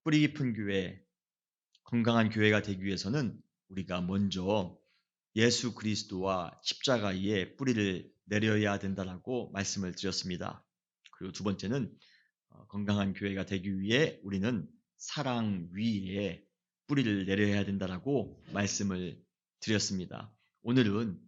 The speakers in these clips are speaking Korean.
뿌리 깊은 교회, 건강한 교회가 되기 위해서는 우리가 먼저 예수 그리스도와 십자가에 뿌리를 내려야 된다라고 말씀을 드렸습니다. 그리고 두 번째는 건강한 교회가 되기 위해 우리는 사랑 위에 뿌리를 내려야 된다라고 말씀을 드렸습니다. 오늘은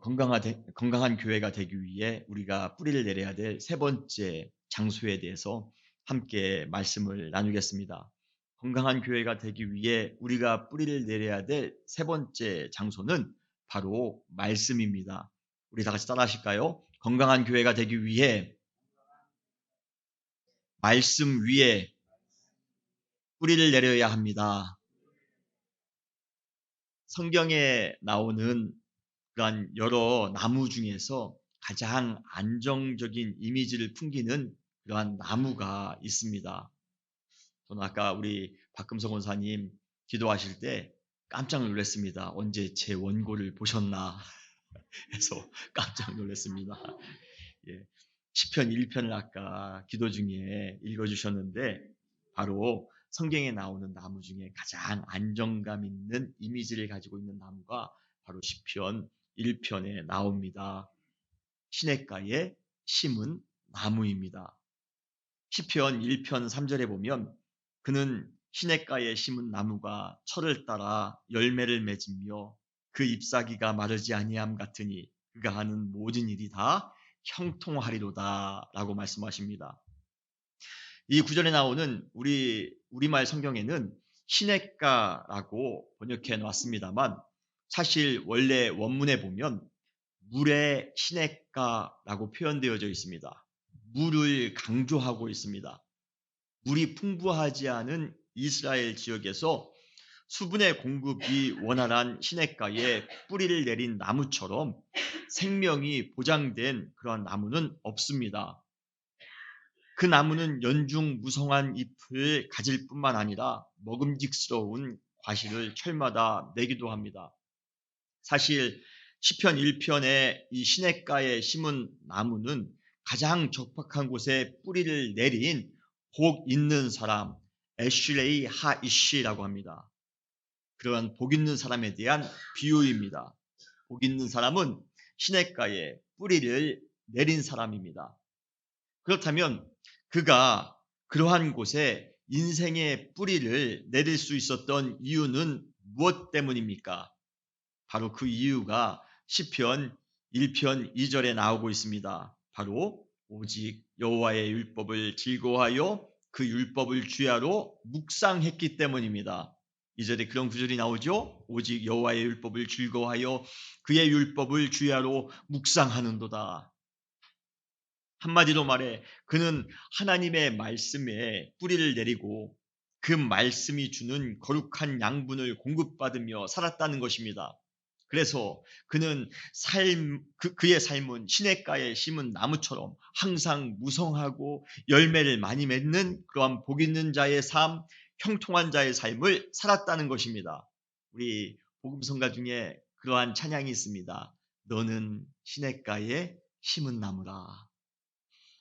건강한 교회가 되기 위해 우리가 뿌리를 내려야 될 세 번째 장소에 대해서 함께 말씀을 나누겠습니다. 건강한 교회가 되기 위해 우리가 뿌리를 내려야 될 세 번째 장소는 바로 말씀입니다. 우리 다 같이 따라 하실까요? 건강한 교회가 되기 위해 말씀 위에 뿌리를 내려야 합니다. 성경에 나오는 그러한 여러 나무 중에서 가장 안정적인 이미지를 풍기는 그러한 나무가 있습니다. 저는 아까 우리 박금성 원사님 기도하실 때 깜짝 놀랐습니다. 언제 제 원고를 보셨나 해서 깜짝 놀랐습니다. 예, 시편 1편을 아까 기도 중에 읽어주셨는데 바로 성경에 나오는 나무 중에 가장 안정감 있는 이미지를 가지고 있는 나무가 바로 시편 1편에 나옵니다. 시냇가에 심은 나무입니다. 시편 1편 3절에 보면 그는 시냇가에 심은 나무가 철을 따라 열매를 맺으며 그 잎사귀가 마르지 아니함 같으니 그가 하는 모든 일이 다 형통하리로다 라고 말씀하십니다. 이 구절에 나오는 우리말 성경에는 시냇가라고 번역해 놨습니다만 사실 원래 원문에 보면 물의 시냇가라고 표현되어져 있습니다. 물을 강조하고 있습니다. 물이 풍부하지 않은 이스라엘 지역에서 수분의 공급이 원활한 시냇가에 뿌리를 내린 나무처럼 생명이 보장된 그러한 나무는 없습니다. 그 나무는 연중 무성한 잎을 가질 뿐만 아니라 먹음직스러운 과실을 철마다 내기도 합니다. 사실 시편 1편의 이 시냇가에 심은 나무는 가장 적박한 곳에 뿌리를 내린 복 있는 사람, 에슐레이 하이시라고 합니다. 그러한 복 있는 사람에 대한 비유입니다. 복 있는 사람은 시냇가에 뿌리를 내린 사람입니다. 그렇다면 그가 그러한 곳에 인생의 뿌리를 내릴 수 있었던 이유는 무엇 때문입니까? 바로 그 이유가 시편 1편 2절에 나오고 있습니다. 바로 오직 여호와의 율법을 즐거워하여 그 율법을 주야로 묵상했기 때문입니다. 2절에 그런 구절이 나오죠. 오직 여호와의 율법을 즐거워하여 그의 율법을 주야로 묵상하는도다. 한마디로 말해 그는 하나님의 말씀에 뿌리를 내리고 그 말씀이 주는 거룩한 양분을 공급받으며 살았다는 것입니다. 그래서 그는 그의 삶은 시냇가에 심은 나무처럼 항상 무성하고 열매를 많이 맺는 그러한 복 있는 자의 삶, 형통한 자의 삶을 살았다는 것입니다. 우리 복음성가 중에 그러한 찬양이 있습니다. 너는 시냇가에 심은 나무라.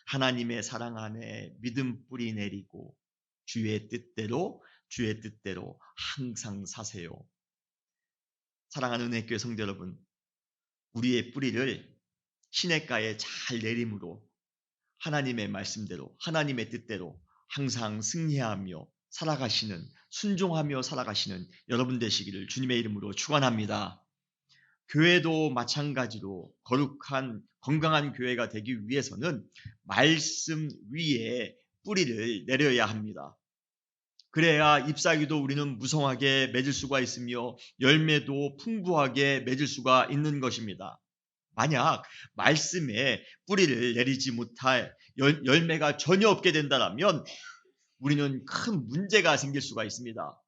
하나님의 사랑 안에 믿음 뿌리 내리고 주의 뜻대로 항상 사세요. 사랑하는 은혜교회 성도 여러분, 우리의 뿌리를 시냇가에 잘 내림으로 하나님의 말씀대로 하나님의 뜻대로 항상 승리하며 살아가시는, 순종하며 살아가시는 여러분 되시기를 주님의 이름으로 축원합니다. 교회도 마찬가지로 거룩한 건강한 교회가 되기 위해서는 말씀 위에 뿌리를 내려야 합니다. 그래야 잎사귀도 우리는 무성하게 맺을 수가 있으며 열매도 풍부하게 맺을 수가 있는 것입니다. 만약 말씀에 뿌리를 내리지 못할 열매가 전혀 없게 된다면 우리는 큰 문제가 생길 수가 있습니다.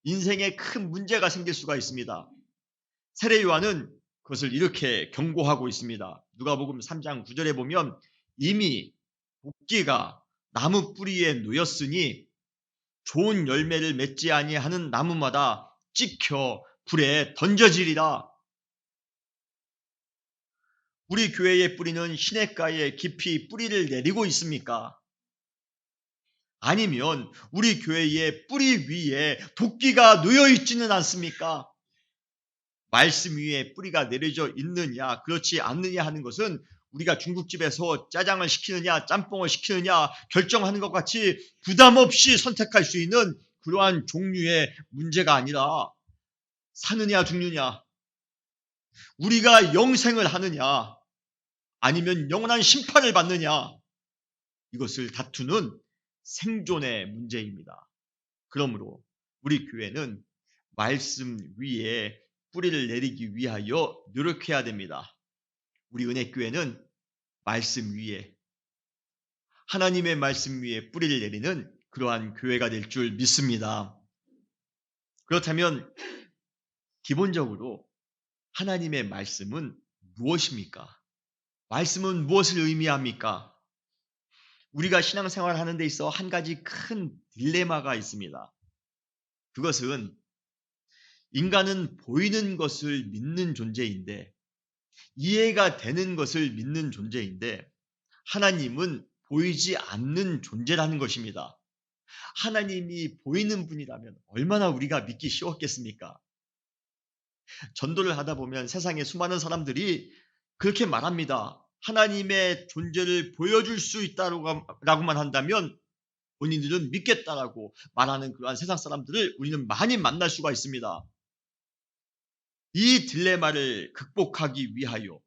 인생에 큰 문제가 생길 수가 있습니다. 세례 요한은 그것을 이렇게 경고하고 있습니다. 누가복음 3장 9절에 보면 이미 복기가 나무 뿌리에 놓였으니 좋은 열매를 맺지 아니하는 나무마다 찍혀 불에 던져지리라. 우리 교회의 뿌리는 시냇가에 깊이 뿌리를 내리고 있습니까? 아니면 우리 교회의 뿌리 위에 도끼가 놓여 있지는 않습니까? 말씀 위에 뿌리가 내려져 있느냐 그렇지 않느냐 하는 것은 우리가 중국집에서 짜장을 시키느냐 짬뽕을 시키느냐 결정하는 것 같이 부담 없이 선택할 수 있는 그러한 종류의 문제가 아니라 사느냐 죽느냐, 우리가 영생을 하느냐 아니면 영원한 심판을 받느냐, 이것을 다투는 생존의 문제입니다. 그러므로 우리 교회는 말씀 위에 뿌리를 내리기 위하여 노력해야 됩니다. 우리 은혜교회는 말씀 위에, 하나님의 말씀 위에 뿌리를 내리는 그러한 교회가 될 줄 믿습니다. 그렇다면 기본적으로 하나님의 말씀은 무엇입니까? 말씀은 무엇을 의미합니까? 우리가 신앙생활 하는 데 있어 한 가지 큰 딜레마가 있습니다. 그것은 인간은 보이는 것을 믿는 존재인데, 이해가 되는 것을 믿는 존재인데, 하나님은 보이지 않는 존재라는 것입니다. 하나님이 보이는 분이라면 얼마나 우리가 믿기 쉬웠겠습니까? 전도를 하다 보면 세상에 수많은 사람들이 그렇게 말합니다. 하나님의 존재를 보여줄 수 있다라고만 한다면 본인들은 믿겠다라고 말하는 그러한 세상 사람들을 우리는 많이 만날 수가 있습니다. 이 딜레마를 극복하기 위하여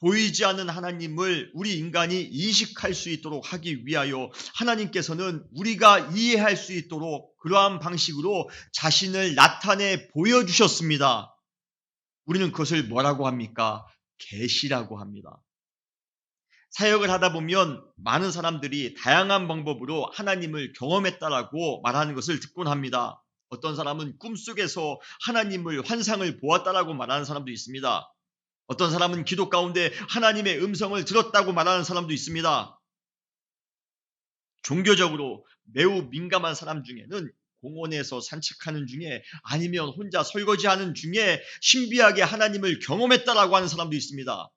보이지 않는 하나님을 우리 인간이 인식할 수 있도록 하기 위하여 하나님께서는 우리가 이해할 수 있도록 그러한 방식으로 자신을 나타내 보여주셨습니다. 우리는 그것을 뭐라고 합니까? 계시라고 합니다. 사역을 하다 보면 많은 사람들이 다양한 방법으로 하나님을 경험했다라고 말하는 것을 듣곤 합니다. 어떤 사람은 꿈속에서 하나님을 환상을 보았다라고 말하는 사람도 있습니다. 어떤 사람은 기도 가운데 하나님의 음성을 들었다고 말하는 사람도 있습니다. 종교적으로 매우 민감한 사람 중에는 공원에서 산책하는 중에 아니면 혼자 설거지하는 중에 신비하게 하나님을 경험했다라고 하는 사람도 있습니다.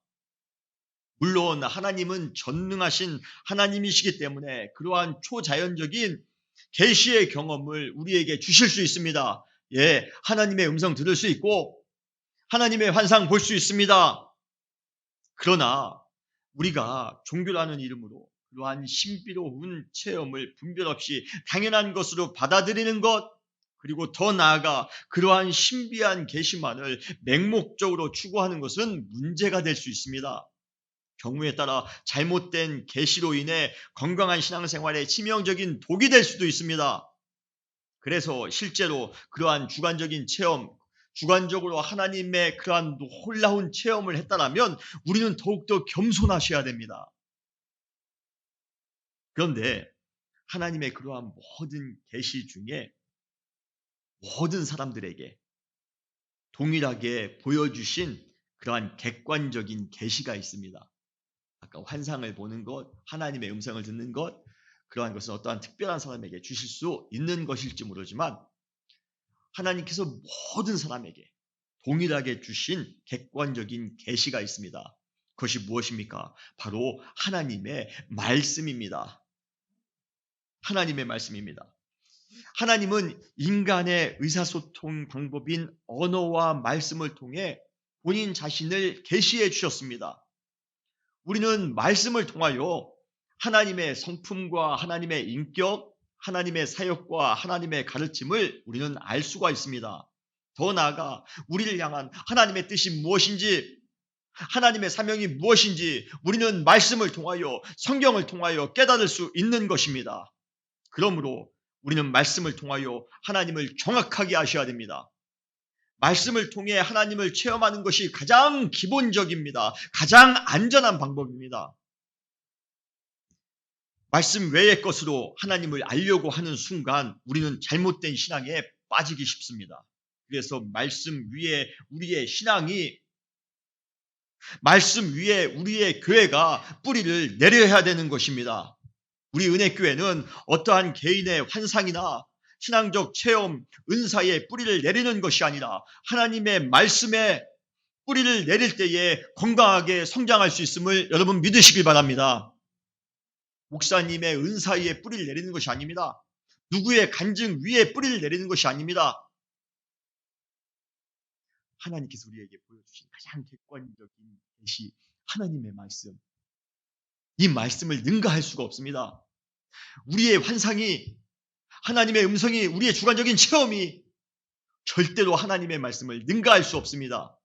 물론 하나님은 전능하신 하나님이시기 때문에 그러한 초자연적인 계시의 경험을 우리에게 주실 수 있습니다. 예, 하나님의 음성 들을 수 있고 하나님의 환상 볼 수 있습니다. 그러나 우리가 종교라는 이름으로 그러한 신비로운 체험을 분별 없이 당연한 것으로 받아들이는 것, 그리고 더 나아가 그러한 신비한 계시만을 맹목적으로 추구하는 것은 문제가 될 수 있습니다. 경우에 따라 잘못된 계시로 인해 건강한 신앙생활에 치명적인 독이 될 수도 있습니다. 그래서 실제로 그러한 주관적인 체험, 주관적으로 하나님의 그러한 놀라운 체험을 했다라면 우리는 더욱더 겸손하셔야 됩니다. 그런데 하나님의 그러한 모든 계시 중에 모든 사람들에게 동일하게 보여주신 그러한 객관적인 계시가 있습니다. 아까 환상을 보는 것, 하나님의 음성을 듣는 것, 그러한 것은 어떠한 특별한 사람에게 주실 수 있는 것일지 모르지만 하나님께서 모든 사람에게 동일하게 주신 객관적인 계시가 있습니다. 그것이 무엇입니까? 바로 하나님의 말씀입니다. 하나님의 말씀입니다. 하나님은 인간의 의사소통 방법인 언어와 말씀을 통해 본인 자신을 계시해 주셨습니다. 우리는 말씀을 통하여 하나님의 성품과 하나님의 인격, 하나님의 사역과 하나님의 가르침을 우리는 알 수가 있습니다. 더 나아가 우리를 향한 하나님의 뜻이 무엇인지, 하나님의 사명이 무엇인지 우리는 말씀을 통하여, 성경을 통하여 깨달을 수 있는 것입니다. 그러므로 우리는 말씀을 통하여 하나님을 정확하게 아셔야 됩니다. 말씀을 통해 하나님을 체험하는 것이 가장 기본적입니다. 가장 안전한 방법입니다. 말씀 외의 것으로 하나님을 알려고 하는 순간 우리는 잘못된 신앙에 빠지기 쉽습니다. 그래서 말씀 위에 우리의 신앙이, 말씀 위에 우리의 교회가 뿌리를 내려야 되는 것입니다. 우리 은혜교회는 어떠한 개인의 환상이나 신앙적 체험, 은사에 뿌리를 내리는 것이 아니라 하나님의 말씀에 뿌리를 내릴 때에 건강하게 성장할 수 있음을 여러분 믿으시길 바랍니다. 목사님의 은사 위에 뿌리를 내리는 것이 아닙니다. 누구의 간증 위에 뿌리를 내리는 것이 아닙니다. 하나님께서 우리에게 보여주신 가장 객관적인 계시, 하나님의 말씀. 이 말씀을 능가할 수가 없습니다. 우리의 환상이, 하나님의 음성이, 우리의 주관적인 체험이 절대로 하나님의 말씀을 능가할 수 없습니다.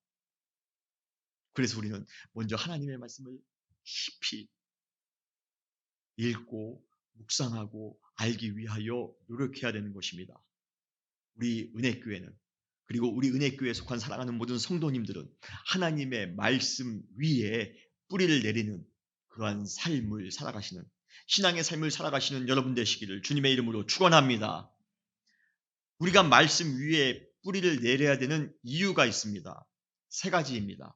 그래서 우리는 먼저 하나님의 말씀을 깊이 읽고 묵상하고 알기 위하여 노력해야 되는 것입니다. 우리 은혜교회는, 그리고 우리 은혜교회에 속한 사랑하는 모든 성도님들은 하나님의 말씀 위에 뿌리를 내리는 그러한 삶을 살아가시는, 신앙의 삶을 살아가시는 여러분 되시기를 주님의 이름으로 축원합니다. 우리가 말씀 위에 뿌리를 내려야 되는 이유가 있습니다. 3가지입니다.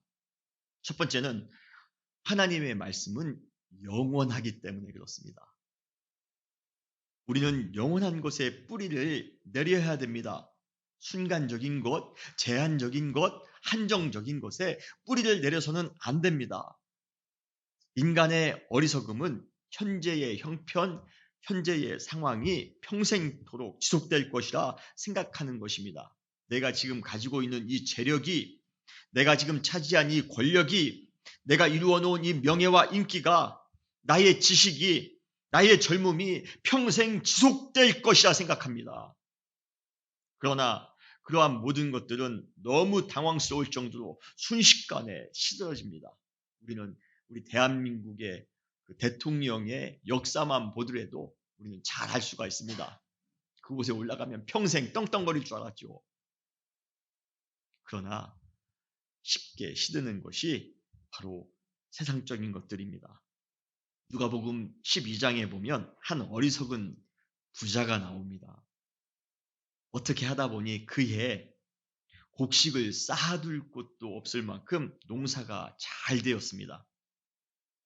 첫 번째는 하나님의 말씀은 영원하기 때문에 그렇습니다. 우리는 영원한 것에 뿌리를 내려야 됩니다. 순간적인 것, 제한적인 것, 한정적인 것에 뿌리를 내려서는 안 됩니다. 인간의 어리석음은 현재의 형편, 현재의 상황이 평생토록 지속될 것이라 생각하는 것입니다. 내가 지금 가지고 있는 이 재력이, 내가 지금 차지한 이 권력이, 내가 이루어 놓은 이 명예와 인기가, 나의 지식이, 나의 젊음이 평생 지속될 것이라 생각합니다. 그러나 그러한 모든 것들은 너무 당황스러울 정도로 순식간에 시들어집니다. 우리는 우리 대한민국의 그 대통령의 역사만 보더라도 우리는 잘 알 수가 있습니다. 그곳에 올라가면 평생 떵떵거릴 줄 알았죠. 그러나 쉽게 시드는 것이 바로 세상적인 것들입니다. 누가복음 12장에 보면 한 어리석은 부자가 나옵니다. 어떻게 하다 보니 그해 곡식을 쌓아둘 곳도 없을 만큼 농사가 잘 되었습니다.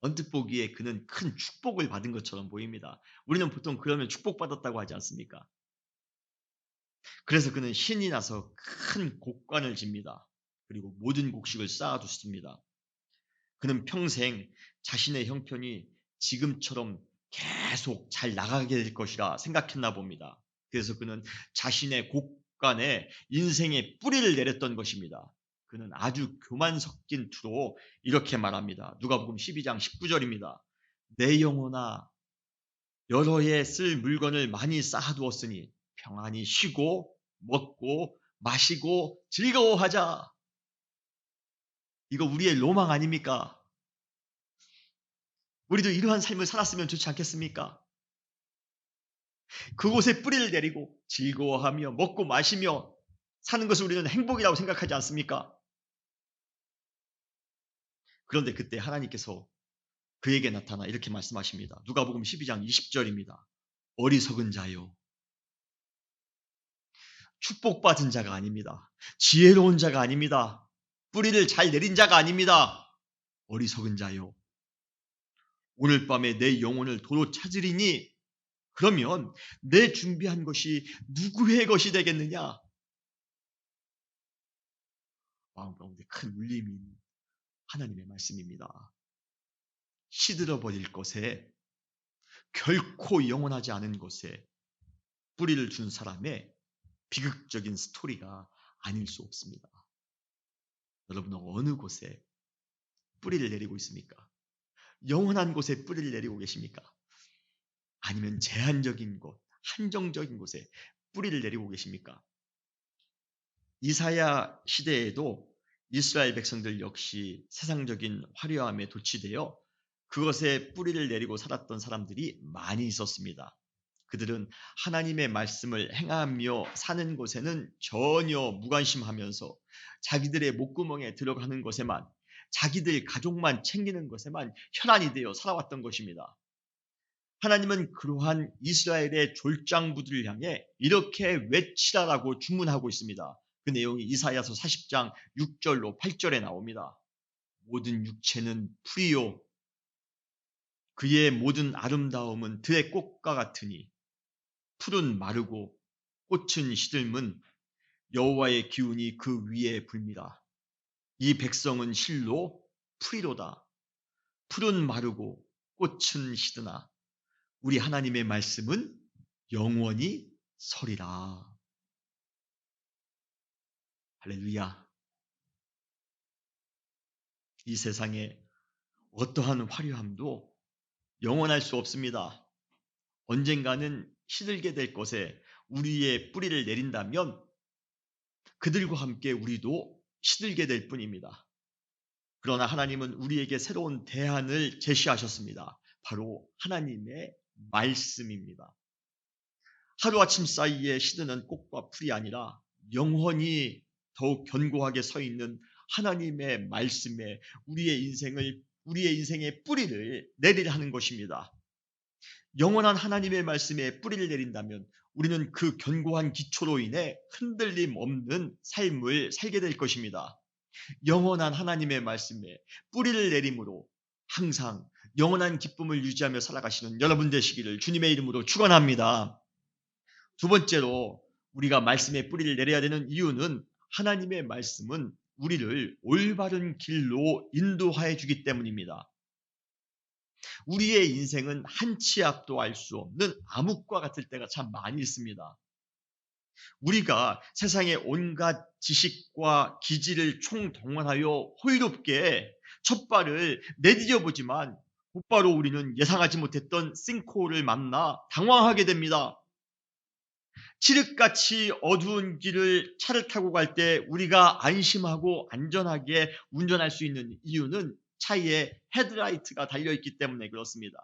언뜻 보기에 그는 큰 축복을 받은 것처럼 보입니다. 우리는 보통 그러면 축복받았다고 하지 않습니까? 그래서 그는 신이 나서 큰 곡관을 집니다. 그리고 모든 곡식을 쌓아두습니다. 그는 평생 자신의 형편이 지금처럼 계속 잘 나가게 될 것이라 생각했나 봅니다. 그래서 그는 자신의 곡간에 인생의 뿌리를 내렸던 것입니다. 그는 아주 교만 섞인 투로 이렇게 말합니다. 누가복음 12장 19절입니다. 내 영혼아, 여러 해 쓸 물건을 많이 쌓아두었으니 평안히 쉬고 먹고 마시고 즐거워하자. 이거 우리의 로망 아닙니까? 우리도 이러한 삶을 살았으면 좋지 않겠습니까? 그곳에 뿌리를 내리고 즐거워하며 먹고 마시며 사는 것을 우리는 행복이라고 생각하지 않습니까? 그런데 그때 하나님께서 그에게 나타나 이렇게 말씀하십니다. 누가복음 12장 20절입니다. 어리석은 자요. 축복받은 자가 아닙니다. 지혜로운 자가 아닙니다. 뿌리를 잘 내린 자가 아닙니다. 어리석은 자요. 오늘 밤에 내 영혼을 도로 찾으리니 그러면 내 준비한 것이 누구의 것이 되겠느냐? 마음 가운데 큰 울림이 있는 하나님의 말씀입니다. 시들어버릴 것에, 결코 영원하지 않은 것에 뿌리를 준 사람의 비극적인 스토리가 아닐 수 없습니다. 여러분은 어느 곳에 뿌리를 내리고 있습니까? 영원한 곳에 뿌리를 내리고 계십니까? 아니면 제한적인 곳, 한정적인 곳에 뿌리를 내리고 계십니까? 이사야 시대에도 이스라엘 백성들 역시 세상적인 화려함에 도취되어 그것에 뿌리를 내리고 살았던 사람들이 많이 있었습니다. 그들은 하나님의 말씀을 행하며 사는 곳에는 전혀 무관심하면서 자기들의 목구멍에 들어가는 것에만, 자기들 가족만 챙기는 것에만 혈안이 되어 살아왔던 것입니다. 하나님은 그러한 이스라엘의 졸장부들을 향해 이렇게 외치라라고 주문하고 있습니다. 그 내용이 이사야서 40장 6절로 8절에 나옵니다. 모든 육체는 풀이요 그의 모든 아름다움은 들의 꽃과 같으니 풀은 마르고 꽃은 시들면 여호와의 기운이 그 위에 불미라. 이 백성은 실로 풀이로다. 풀은 마르고 꽃은 시드나 우리 하나님의 말씀은 영원히 서리라. 할렐루야. 이 세상에 어떠한 화려함도 영원할 수 없습니다. 언젠가는 시들게 될 것에 우리의 뿌리를 내린다면 그들과 함께 우리도 시들게 될 뿐입니다. 그러나 하나님은 우리에게 새로운 대안을 제시하셨습니다. 바로 하나님의 말씀입니다. 하루아침 사이에 시드는 꽃과 풀이 아니라 영원히 더욱 견고하게 서 있는 하나님의 말씀에 우리의 인생의 뿌리를 내리려 하는 것입니다. 영원한 하나님의 말씀에 뿌리를 내린다면 우리는 그 견고한 기초로 인해 흔들림 없는 삶을 살게 될 것입니다. 영원한 하나님의 말씀에 뿌리를 내림으로 항상 영원한 기쁨을 유지하며 살아가시는 여러분 되시기를 주님의 이름으로 축원합니다. 두 번째로 우리가 말씀에 뿌리를 내려야 되는 이유는 하나님의 말씀은 우리를 올바른 길로 인도하여 주기 때문입니다. 우리의 인생은 한 치 앞도 알 수 없는 암흑과 같을 때가 참 많이 있습니다. 우리가 세상의 온갖 지식과 기지를 총동원하여 호의롭게 첫 발을 내디뎌 보지만 곧바로 우리는 예상하지 못했던 싱크홀을 만나 당황하게 됩니다. 칠흑같이 어두운 길을 차를 타고 갈 때 우리가 안심하고 안전하게 운전할 수 있는 이유는 차에 헤드라이트가 달려있기 때문에 그렇습니다.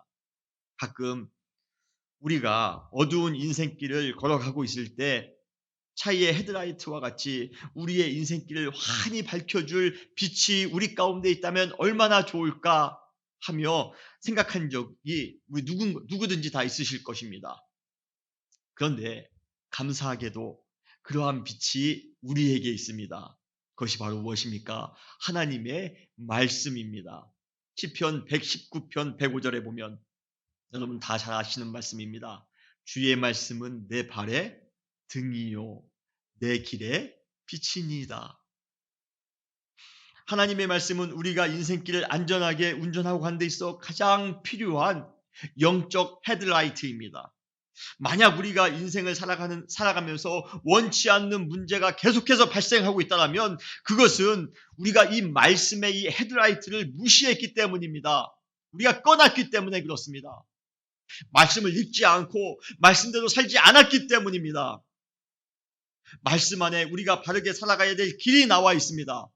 가끔 우리가 어두운 인생길을 걸어가고 있을 때 차의 헤드라이트와 같이 우리의 인생길을 환히 밝혀줄 빛이 우리 가운데 있다면 얼마나 좋을까 하며 생각한 적이 우리 누구든지 다 있으실 것입니다. 그런데 감사하게도 그러한 빛이 우리에게 있습니다. 그것이 바로 무엇입니까? 하나님의 말씀입니다. 시편 119편 105절에 보면 여러분 다 잘 아시는 말씀입니다. 주의 말씀은 내 발에 등이요 내 길에 빛이니이다. 하나님의 말씀은 우리가 인생길을 안전하게 운전하고 가는 데 있어 가장 필요한 영적 헤드라이트입니다. 만약 우리가 인생을 살아가면서 원치 않는 문제가 계속해서 발생하고 있다면 그것은 우리가 이 말씀의 이 헤드라이트를 무시했기 때문입니다. 우리가 꺼놨기 때문에 그렇습니다. 말씀을 읽지 않고 말씀대로 살지 않았기 때문입니다. 말씀 안에 우리가 바르게 살아가야 될 길이 나와 있습니다.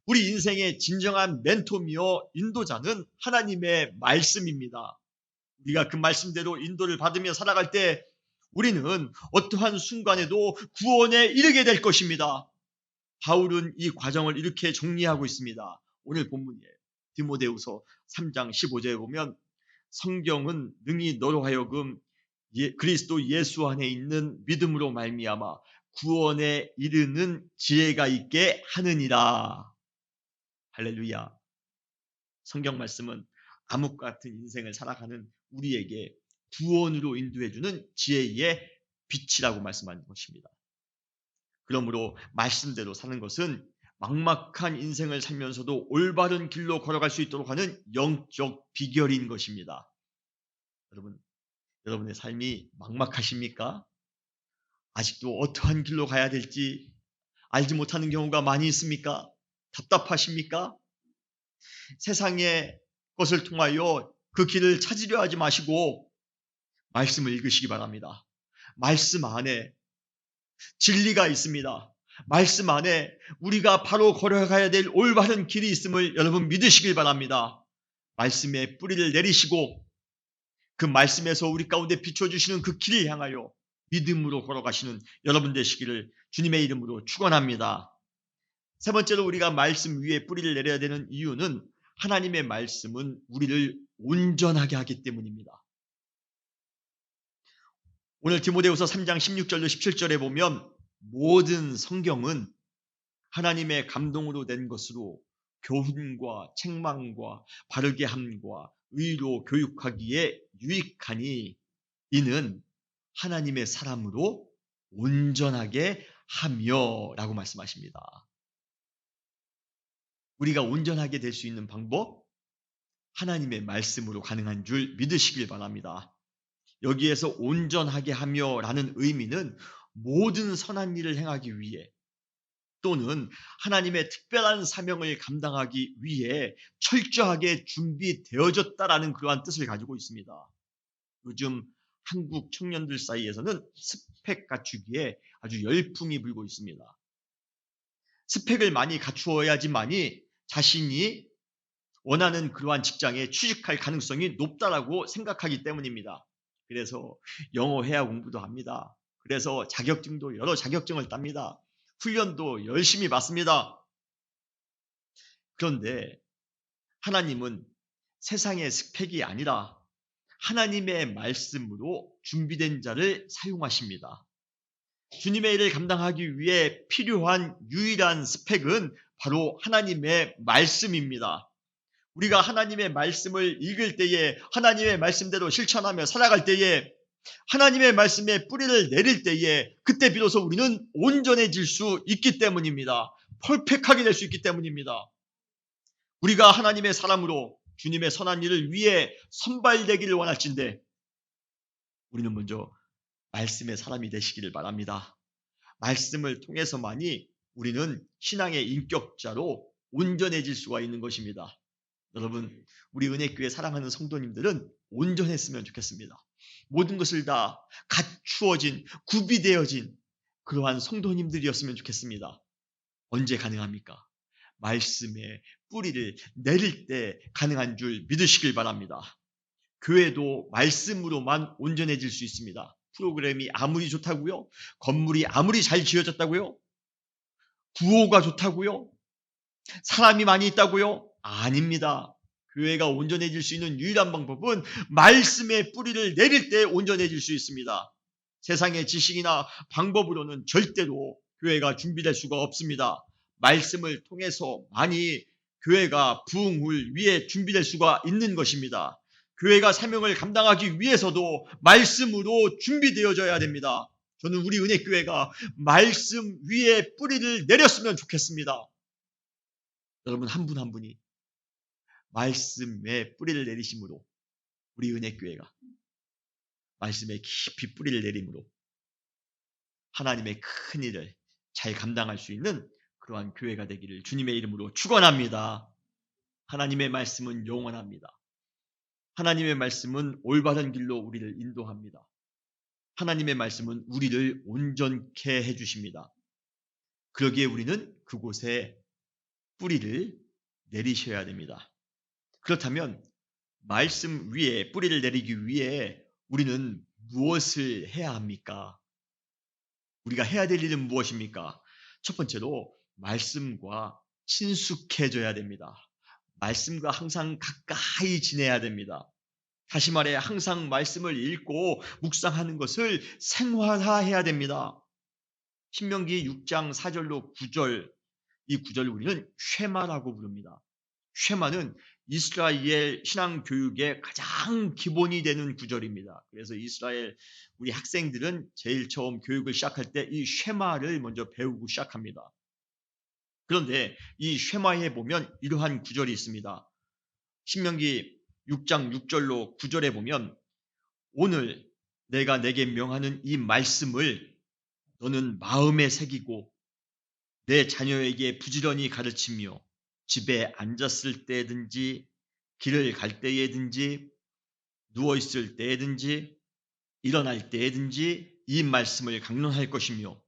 우리 인생의 진정한 멘토며 인도자는 하나님의 말씀입니다. 우리가 그 말씀대로 인도를 받으며 살아갈 때 우리는 어떠한 순간에도 구원에 이르게 될 것입니다. 바울은 이 과정을 이렇게 정리하고 있습니다. 오늘 본문에 디모데후서 3장 15절에 보면 성경은 능히 너로 하여금 그리스도 예수 안에 있는 믿음으로 말미암아 구원에 이르는 지혜가 있게 하느니라. 할렐루야. 성경 말씀은 암흑 같은 인생을 살아가는 우리에게 구원으로 인도해주는 지혜의 빛이라고 말씀하는 것입니다. 그러므로 말씀대로 사는 것은 막막한 인생을 살면서도 올바른 길로 걸어갈 수 있도록 하는 영적 비결인 것입니다. 여러분의 삶이 막막하십니까? 아직도 어떠한 길로 가야 될지 알지 못하는 경우가 많이 있습니까? 답답하십니까? 세상의 것을 통하여 그 길을 찾으려 하지 마시고 말씀을 읽으시기 바랍니다. 말씀 안에 진리가 있습니다. 말씀 안에 우리가 바로 걸어가야 될 올바른 길이 있음을 여러분 믿으시길 바랍니다. 말씀에 뿌리를 내리시고 그 말씀에서 우리 가운데 비춰주시는 그 길을 향하여 믿음으로 걸어가시는 여러분 되시기를 주님의 이름으로 축원합니다. 세 번째로 우리가 말씀 위에 뿌리를 내려야 되는 이유는 하나님의 말씀은 우리를 온전하게 하기 때문입니다. 오늘 디모데후서 3장 16절로 17절에 보면 모든 성경은 하나님의 감동으로 된 것으로 교훈과 책망과 바르게 함과 의로 교육하기에 유익하니 이는 하나님의 사람으로 온전하게 하며 라고 말씀하십니다. 우리가 온전하게 될 수 있는 방법, 하나님의 말씀으로 가능한 줄 믿으시길 바랍니다. 여기에서 온전하게 하며 라는 의미는 모든 선한 일을 행하기 위해 또는 하나님의 특별한 사명을 감당하기 위해 철저하게 준비되어졌다라는 그러한 뜻을 가지고 있습니다. 요즘 한국 청년들 사이에서는 스펙 갖추기에 아주 열풍이 불고 있습니다. 스펙을 많이 갖추어야지만이 자신이 원하는 그러한 직장에 취직할 가능성이 높다라고 생각하기 때문입니다. 그래서 영어 회화 공부도 합니다. 그래서 자격증도 여러 자격증을 땁니다. 훈련도 열심히 받습니다. 그런데 하나님은 세상의 스펙이 아니라 하나님의 말씀으로 준비된 자를 사용하십니다. 주님의 일을 감당하기 위해 필요한 유일한 스펙은 바로 하나님의 말씀입니다. 우리가 하나님의 말씀을 읽을 때에 하나님의 말씀대로 실천하며 살아갈 때에 하나님의 말씀에 뿌리를 내릴 때에 그때 비로소 우리는 온전해질 수 있기 때문입니다. 퍼펙하게 될 수 있기 때문입니다. 우리가 하나님의 사람으로 주님의 선한 일을 위해 선발되기를 원할진대 우리는 먼저 말씀의 사람이 되시기를 바랍니다. 말씀을 통해서만이 우리는 신앙의 인격자로 온전해질 수가 있는 것입니다. 여러분, 우리 은혜교회 사랑하는 성도님들은 온전했으면 좋겠습니다. 모든 것을 다 갖추어진, 구비되어진 그러한 성도님들이었으면 좋겠습니다. 언제 가능합니까? 말씀에 뿌리를 내릴 때 가능한 줄 믿으시길 바랍니다. 교회도 말씀으로만 온전해질 수 있습니다. 프로그램이 아무리 좋다고요? 건물이 아무리 잘 지어졌다고요? 구호가 좋다고요? 사람이 많이 있다고요? 아닙니다. 교회가 온전해질 수 있는 유일한 방법은 말씀의 뿌리를 내릴 때 온전해질 수 있습니다. 세상의 지식이나 방법으로는 절대로 교회가 준비될 수가 없습니다. 말씀을 통해서만이 교회가 부흥을 위해 준비될 수가 있는 것입니다. 교회가 사명을 감당하기 위해서도 말씀으로 준비되어져야 됩니다. 저는 우리 은혜교회가 말씀 위에 뿌리를 내렸으면 좋겠습니다. 여러분 한 분 한 분이 말씀에 뿌리를 내리심으로 우리 은혜교회가 말씀에 깊이 뿌리를 내림으로 하나님의 큰 일을 잘 감당할 수 있는 그러한 교회가 되기를 주님의 이름으로 축원합니다. 하나님의 말씀은 영원합니다. 하나님의 말씀은 올바른 길로 우리를 인도합니다. 하나님의 말씀은 우리를 온전케 해주십니다. 그러기에 우리는 그곳에 뿌리를 내리셔야 됩니다. 그렇다면 말씀 위에 뿌리를 내리기 위해 우리는 무엇을 해야 합니까? 우리가 해야 될 일은 무엇입니까? 첫 번째로 말씀과 친숙해져야 됩니다. 말씀과 항상 가까이 지내야 됩니다. 다시 말해 항상 말씀을 읽고 묵상하는 것을 생활화해야 됩니다. 신명기 6장 4절로 9절 이 구절을 우리는 쉐마라고 부릅니다. 쉐마는 이스라엘 신앙 교육의 가장 기본이 되는 구절입니다. 그래서 이스라엘 우리 학생들은 제일 처음 교육을 시작할 때 이 쉐마를 먼저 배우고 시작합니다. 그런데 이 쉐마에 보면 이러한 구절이 있습니다. 신명기 6장 6절로 9절에 보면 오늘 내가 내게 명하는 이 말씀을 너는 마음에 새기고 내 자녀에게 부지런히 가르치며 집에 앉았을 때든지 길을 갈 때에든지 누워있을 때에든지 일어날 때에든지 이 말씀을 강론할 것이며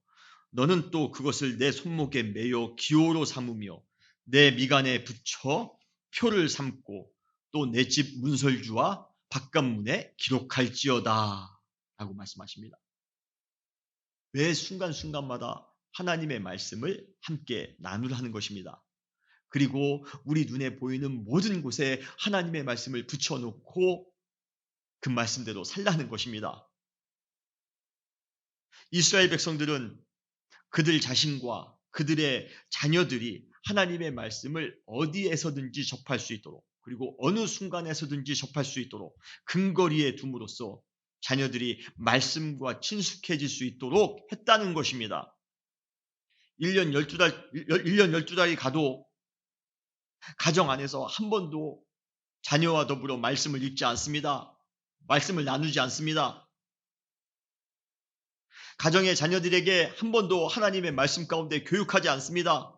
너는 또 그것을 내 손목에 매어 기호로 삼으며 내 미간에 붙여 표를 삼고 또 내 집 문설주와 바깥문에 기록할지어다 라고 말씀하십니다. 매 순간순간마다 하나님의 말씀을 함께 나누라는 것입니다. 그리고 우리 눈에 보이는 모든 곳에 하나님의 말씀을 붙여놓고 그 말씀대로 살라는 것입니다. 이스라엘 백성들은 그들 자신과 그들의 자녀들이 하나님의 말씀을 어디에서든지 접할 수 있도록 그리고 어느 순간에서든지 접할 수 있도록 근거리에 둠으로써 자녀들이 말씀과 친숙해질 수 있도록 했다는 것입니다. 1년 12달이 가도 가정 안에서 한 번도 자녀와 더불어 말씀을 읽지 않습니다. 말씀을 나누지 않습니다. 가정의 자녀들에게 한 번도 하나님의 말씀 가운데 교육하지 않습니다.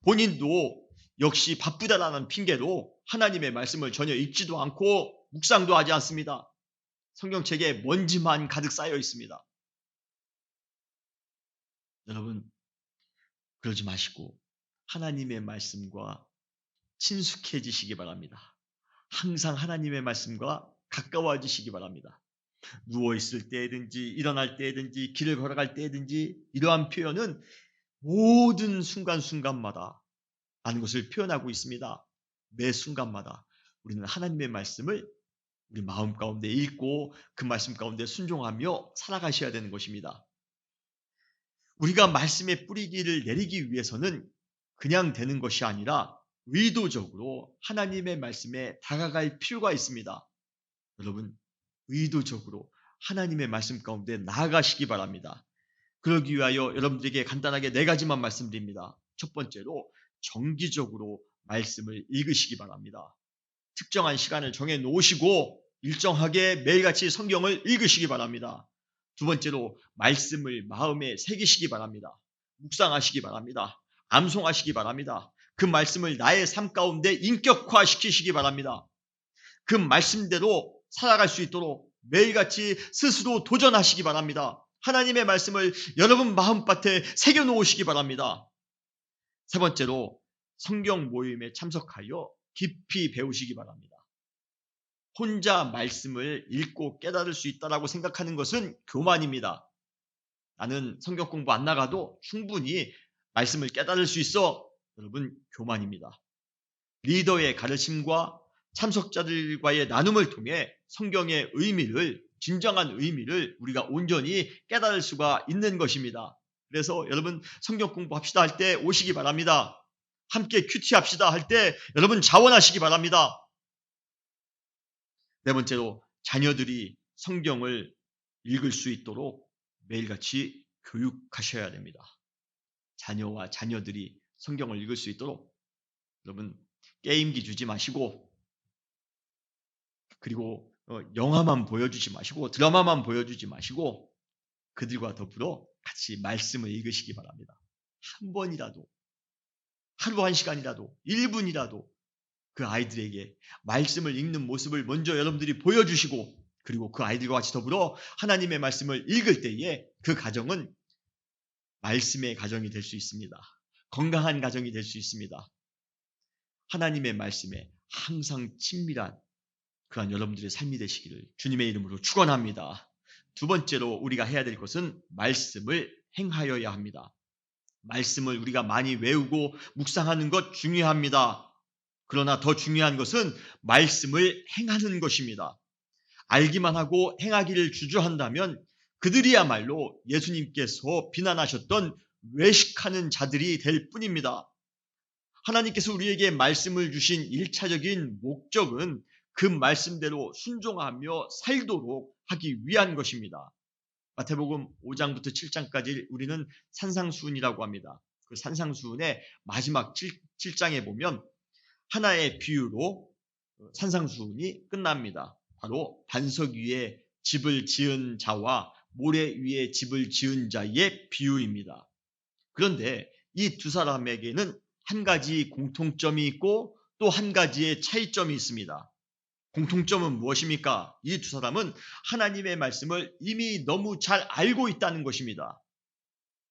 본인도 역시 바쁘다라는 핑계로 하나님의 말씀을 전혀 읽지도 않고 묵상도 하지 않습니다. 성경책에 먼지만 가득 쌓여 있습니다. 여러분, 그러지 마시고 하나님의 말씀과 친숙해지시기 바랍니다. 항상 하나님의 말씀과 가까워지시기 바랍니다. 누워있을 때든지 일어날 때든지 길을 걸어갈 때든지 이러한 표현은 모든 순간순간마다 라는 것을 표현하고 있습니다. 매 순간마다 우리는 하나님의 말씀을 우리 마음 가운데 읽고 그 말씀 가운데 순종하며 살아가셔야 되는 것입니다. 우리가 말씀의 뿌리기를 내리기 위해서는 그냥 되는 것이 아니라 의도적으로 하나님의 말씀에 다가갈 필요가 있습니다. 여러분, 의도적으로 하나님의 말씀 가운데 나아가시기 바랍니다. 그러기 위하여 여러분들에게 간단하게 4가지만 말씀드립니다. 첫 번째로 정기적으로 말씀을 읽으시기 바랍니다. 특정한 시간을 정해 놓으시고 일정하게 매일같이 성경을 읽으시기 바랍니다. 두 번째로 말씀을 마음에 새기시기 바랍니다. 묵상하시기 바랍니다. 암송하시기 바랍니다. 그 말씀을 나의 삶 가운데 인격화시키시기 바랍니다. 그 말씀대로 살아갈 수 있도록 매일같이 스스로 도전하시기 바랍니다. 하나님의 말씀을 여러분 마음밭에 새겨놓으시기 바랍니다. 세 번째로 성경 모임에 참석하여 깊이 배우시기 바랍니다. 혼자 말씀을 읽고 깨달을 수 있다고 생각하는 것은 교만입니다. 나는 성경 공부 안 나가도 충분히 말씀을 깨달을 수 있어. 여러분, 교만입니다. 리더의 가르침과 참석자들과의 나눔을 통해 성경의 의미를, 진정한 의미를 우리가 온전히 깨달을 수가 있는 것입니다. 그래서 여러분 성경 공부합시다 할 때 오시기 바랍니다. 함께 큐티합시다 할 때 여러분 자원하시기 바랍니다. 네 번째로 자녀들이 성경을 읽을 수 있도록 매일같이 교육하셔야 됩니다. 자녀와 자녀들이 성경을 읽을 수 있도록 여러분 게임기 주지 마시고 그리고 영화만 보여주지 마시고 드라마만 보여주지 마시고 그들과 더불어 같이 말씀을 읽으시기 바랍니다. 한 번이라도 하루 1시간이라도 1분이라도 그 아이들에게 말씀을 읽는 모습을 먼저 여러분들이 보여주시고 그리고 그 아이들과 같이 더불어 하나님의 말씀을 읽을 때에 그 가정은 말씀의 가정이 될 수 있습니다. 건강한 가정이 될 수 있습니다. 하나님의 말씀에 항상 친밀한 그러한 여러분들의 삶이 되시기를 주님의 이름으로 축원합니다. 두 번째로 우리가 해야 될 것은 말씀을 행하여야 합니다. 말씀을 우리가 많이 외우고 묵상하는 것 중요합니다. 그러나 더 중요한 것은 말씀을 행하는 것입니다. 알기만 하고 행하기를 주저한다면 그들이야말로 예수님께서 비난하셨던 외식하는 자들이 될 뿐입니다. 하나님께서 우리에게 말씀을 주신 1차적인 목적은 그 말씀대로 순종하며 살도록 하기 위한 것입니다. 마태복음 5장부터 7장까지 우리는 산상수훈이라고 합니다. 그 산상수훈의 마지막 7장에 보면 하나의 비유로 산상수훈이 끝납니다. 바로 반석 위에 집을 지은 자와 모래 위에 집을 지은 자의 비유입니다. 그런데 이 두 사람에게는 한 가지 공통점이 있고 또 한 가지의 차이점이 있습니다. 공통점은 무엇입니까? 이 두 사람은 하나님의 말씀을 이미 너무 잘 알고 있다는 것입니다.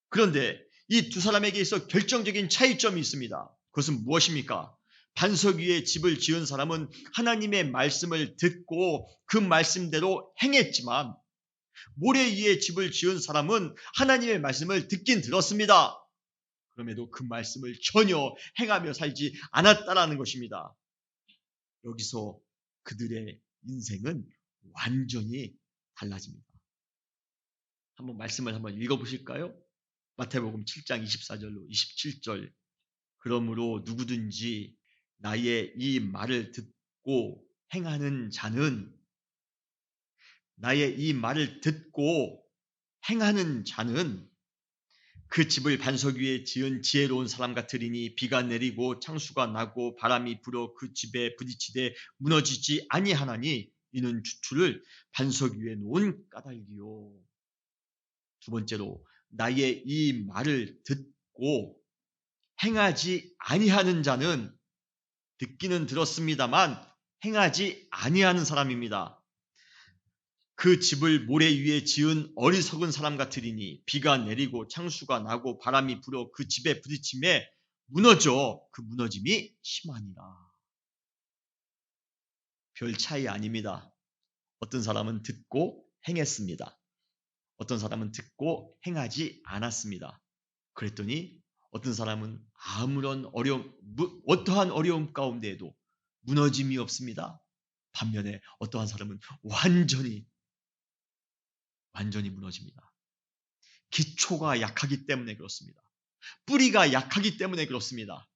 그런데 이 두 사람에게 있어 결정적인 차이점이 있습니다. 그것은 무엇입니까? 반석 위에 집을 지은 사람은 하나님의 말씀을 듣고 그 말씀대로 행했지만 모래 위에 집을 지은 사람은 하나님의 말씀을 듣긴 들었습니다. 그럼에도 그 말씀을 전혀 행하며 살지 않았다라는 것입니다. 여기서 그들의 인생은 완전히 달라집니다. 한번 말씀을 한번 읽어보실까요? 마태복음 7장 24절로 27절. 그러므로 누구든지 나의 이 말을 듣고 행하는 자는 그 집을 반석 위에 지은 지혜로운 사람 같으리니 비가 내리고 창수가 나고 바람이 불어 그 집에 부딪히되 무너지지 아니하나니 이는 주추를 반석 위에 놓은 까닭이요. 두 번째로 나의 이 말을 듣고 행하지 아니하는 자는 듣기는 들었습니다만 행하지 아니하는 사람입니다. 그 집을 모래 위에 지은 어리석은 사람 같으리니 비가 내리고 창수가 나고 바람이 불어 그 집에 부딪힘에 무너져 그 무너짐이 심하니라. 별 차이 아닙니다. 어떤 사람은 듣고 행했습니다. 어떤 사람은 듣고 행하지 않았습니다. 그랬더니 어떤 사람은 어떠한 어려움 가운데에도 무너짐이 없습니다. 반면에 어떠한 사람은 완전히 무너집니다. 기초가 약하기 때문에 그렇습니다. 뿌리가 약하기 때문에 그렇습니다.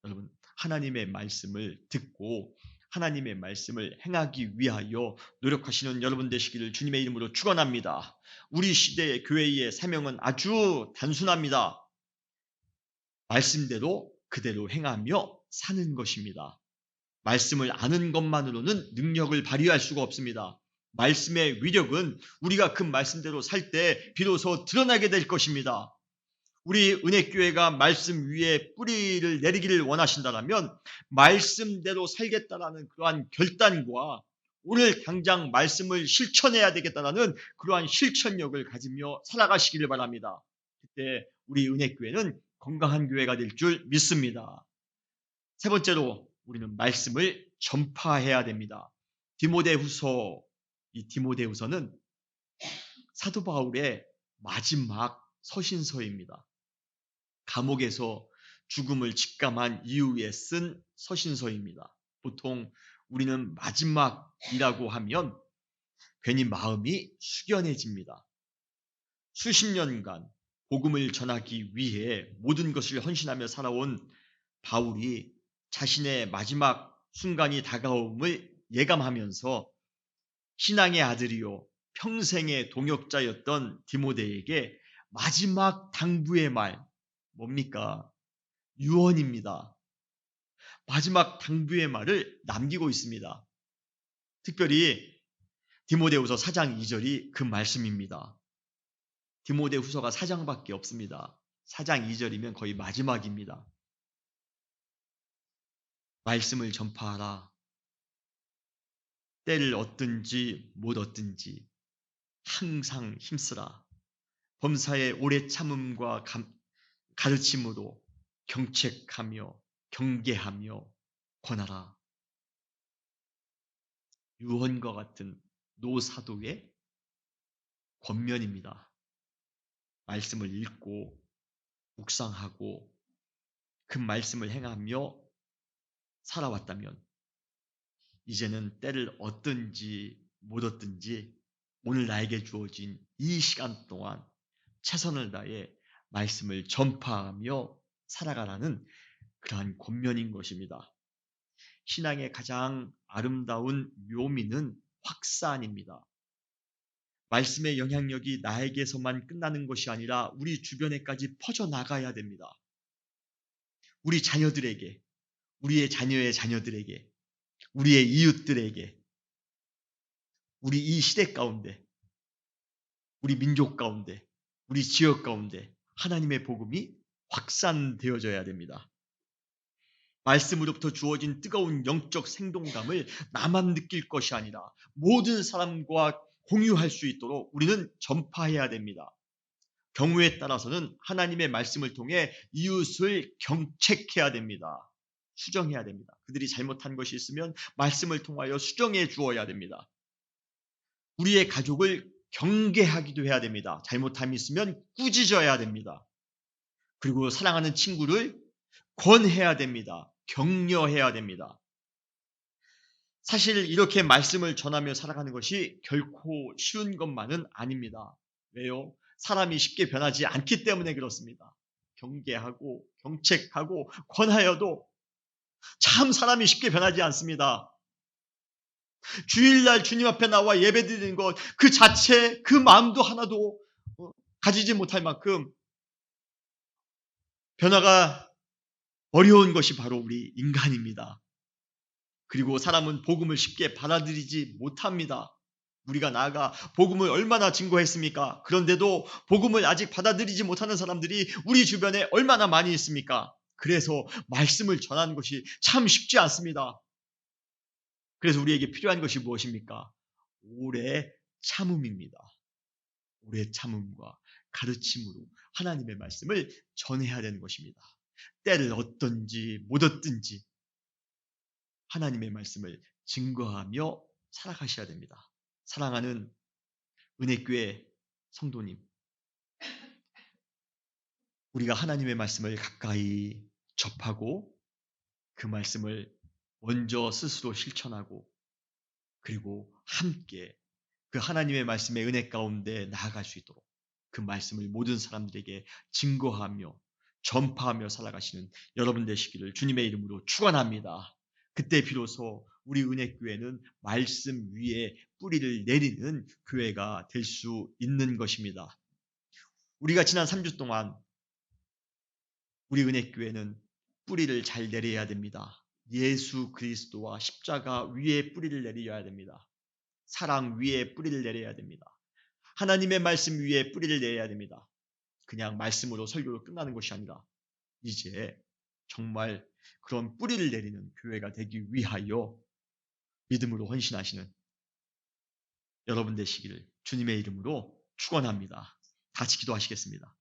여러분, 하나님의 말씀을 듣고 하나님의 말씀을 행하기 위하여 노력하시는 여러분 되시기를 주님의 이름으로 축원합니다. 우리 시대의 교회의 사명은 아주 단순합니다. 말씀대로 그대로 행하며 사는 것입니다. 말씀을 아는 것만으로는 능력을 발휘할 수가 없습니다. 말씀의 위력은 우리가 그 말씀대로 살 때 비로소 드러나게 될 것입니다. 우리 은혜교회가 말씀 위에 뿌리를 내리기를 원하신다면 말씀대로 살겠다라는 그러한 결단과 오늘 당장 말씀을 실천해야 되겠다라는 그러한 실천력을 가지며 살아가시기를 바랍니다. 그때 우리 은혜교회는 건강한 교회가 될 줄 믿습니다. 세 번째로 우리는 말씀을 전파해야 됩니다. 이 디모데후서는 사도 바울의 마지막 서신서입니다. 감옥에서 죽음을 직감한 이후에 쓴 서신서입니다. 보통 우리는 마지막이라고 하면 괜히 마음이 숙연해집니다. 수십 년간 복음을 전하기 위해 모든 것을 헌신하며 살아온 바울이 자신의 마지막 순간이 다가옴을 예감하면서 신앙의 아들이요 평생의 동역자였던 디모데에게 마지막 당부의 말 뭡니까? 유언입니다. 마지막 당부의 말을 남기고 있습니다. 특별히 디모데후서 4장 2절이 그 말씀입니다. 디모데후서가 4장밖에 없습니다. 4장 2절이면 거의 마지막입니다. 말씀을 전파하라. 때를 얻든지 못 얻든지 항상 힘쓰라. 범사의 오래 참음과 가르침으로 경책하며 경계하며 권하라. 유언과 같은 노사도의 권면입니다. 말씀을 읽고 묵상하고 그 말씀을 행하며 살아왔다면 이제는 때를 얻든지 못 얻든지 오늘 나에게 주어진 이 시간 동안 최선을 다해 말씀을 전파하며 살아가라는 그러한 권면인 것입니다. 신앙의 가장 아름다운 묘미는 확산입니다. 말씀의 영향력이 나에게서만 끝나는 것이 아니라 우리 주변에까지 퍼져나가야 됩니다. 우리 자녀들에게, 우리의 자녀의 자녀들에게, 우리의 이웃들에게, 우리 이 시대 가운데, 우리 민족 가운데, 우리 지역 가운데 하나님의 복음이 확산되어져야 됩니다. 말씀으로부터 주어진 뜨거운 영적 생동감을 나만 느낄 것이 아니라 모든 사람과 공유할 수 있도록 우리는 전파해야 됩니다. 경우에 따라서는 하나님의 말씀을 통해 이웃을 경책해야 됩니다. 수정해야 됩니다. 그들이 잘못한 것이 있으면 말씀을 통하여 수정해 주어야 됩니다. 우리의 가족을 경계하기도 해야 됩니다. 잘못함이 있으면 꾸짖어야 됩니다. 그리고 사랑하는 친구를 권해야 됩니다. 격려해야 됩니다. 사실 이렇게 말씀을 전하며 살아가는 것이 결코 쉬운 것만은 아닙니다. 왜요? 사람이 쉽게 변하지 않기 때문에 그렇습니다. 경계하고 경책하고 권하여도 참 사람이 쉽게 변하지 않습니다. 주일날 주님 앞에 나와 예배드리는 것 그 자체 그 마음도 하나도 가지지 못할 만큼 변화가 어려운 것이 바로 우리 인간입니다. 그리고 사람은 복음을 쉽게 받아들이지 못합니다. 우리가 나아가 복음을 얼마나 증거했습니까? 그런데도 복음을 아직 받아들이지 못하는 사람들이 우리 주변에 얼마나 많이 있습니까? 그래서 말씀을 전하는 것이 참 쉽지 않습니다. 그래서 우리에게 필요한 것이 무엇입니까? 오래 참음입니다. 오래 참음과 가르침으로 하나님의 말씀을 전해야 되는 것입니다. 때를 얻든지 못 얻든지 하나님의 말씀을 증거하며 살아가셔야 됩니다. 사랑하는 은혜교회 성도님, 우리가 하나님의 말씀을 가까이 접하고 그 말씀을 먼저 스스로 실천하고 그리고 함께 그 하나님의 말씀의 은혜 가운데 나아갈 수 있도록 그 말씀을 모든 사람들에게 증거하며 전파하며 살아가시는 여러분 되시기를 주님의 이름으로 축원합니다. 그때 비로소 우리 은혜교회는 말씀 위에 뿌리를 내리는 교회가 될 수 있는 것입니다. 우리가 지난 3주 동안 우리 은혜교회는 뿌리를 잘 내려야 됩니다. 예수 그리스도와 십자가 위에 뿌리를 내려야 됩니다. 사랑 위에 뿌리를 내려야 됩니다. 하나님의 말씀 위에 뿌리를 내려야 됩니다. 그냥 말씀으로 설교로 끝나는 것이 아니라 이제 정말 그런 뿌리를 내리는 교회가 되기 위하여 믿음으로 헌신하시는 여러분 되시기를 주님의 이름으로 축원합니다. 같이 기도하시겠습니다.